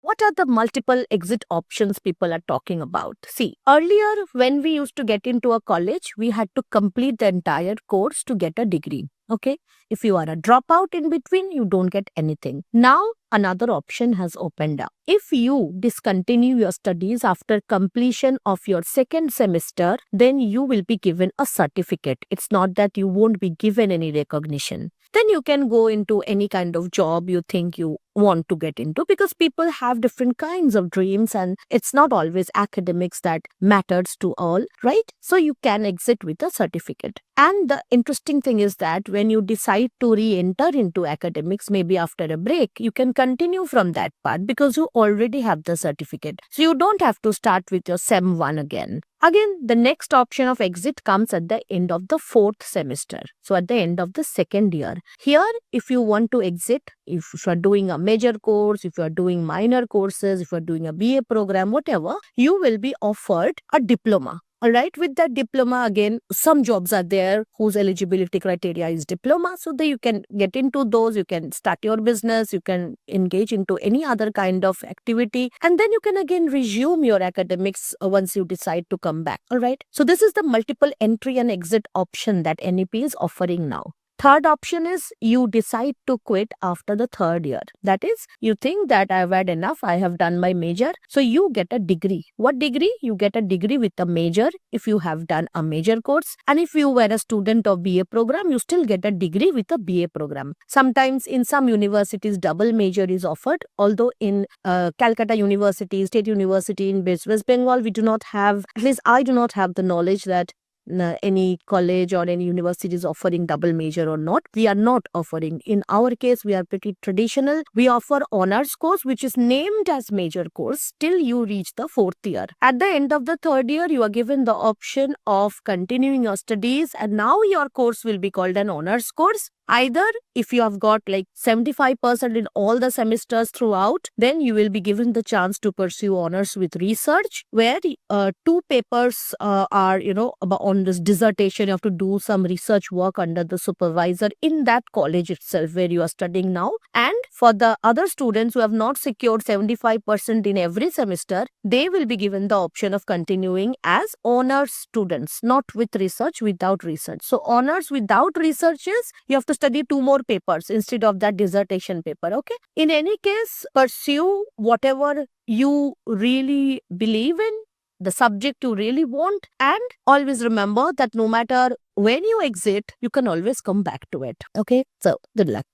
what are the multiple exit options people are talking about? See, earlier when we used to get into a college, we had to complete the entire course to get a degree. Okay. If you are a dropout in between, you don't get anything. Now, another option has opened up. If you discontinue your studies after completion of your second semester, then you will be given a certificate. It's not that you won't be given any recognition. Then you can go into any kind of job you think you want to get into, because people have different kinds of dreams and it's not always academics that matters to all, right? So you can exit with a certificate. And the interesting thing is that when you decide to re-enter into academics, maybe after a break, you can continue from that part because you already have the certificate. So you don't have to start with your SEM 1 again. Again, the next option of exit comes at the end of the fourth semester. So at the end of the second year. Here, if you want to exit, if you are doing a major course, if you are doing minor courses, if you are doing a BA program, whatever, you will be offered a diploma. All right, with that diploma, again, some jobs are there whose eligibility criteria is diploma. So that you can get into those, you can start your business, you can engage into any other kind of activity, and then you can again resume your academics once you decide to come back. All right. So this is the multiple entry and exit option that NEP is offering now. Third option is you decide to quit after the third year. That is, you think that I've had enough, I have done my major. So you get a degree. What degree? You get a degree with a major if you have done a major course. And if you were a student of BA program, you still get a degree with a BA program. Sometimes in some universities, double major is offered. Although in Calcutta University, State University in West Bengal, we do not have, at least I do not have the knowledge that any college or any university is offering double major or not. We are not offering. In our case, we are pretty traditional. We offer honors course, which is named as major course till you reach the fourth year. At the end of the third year, you are given the option of continuing your studies, and now your course will be called an honors course. Either if you have got like 75% in all the semesters throughout, then you will be given the chance to pursue honors with research, where 2 papers are, on this dissertation. You have to do some research work under the supervisor in that college itself where you are studying now. And for the other students who have not secured 75% in every semester, they will be given the option of continuing as honors students, not with research, without research. So honors without research is you have to study 2 more papers instead of that dissertation paper. Okay. In any case, pursue whatever you really believe in, the subject you really want, and always remember that no matter when you exit, you can always come back to it. Okay. So good luck.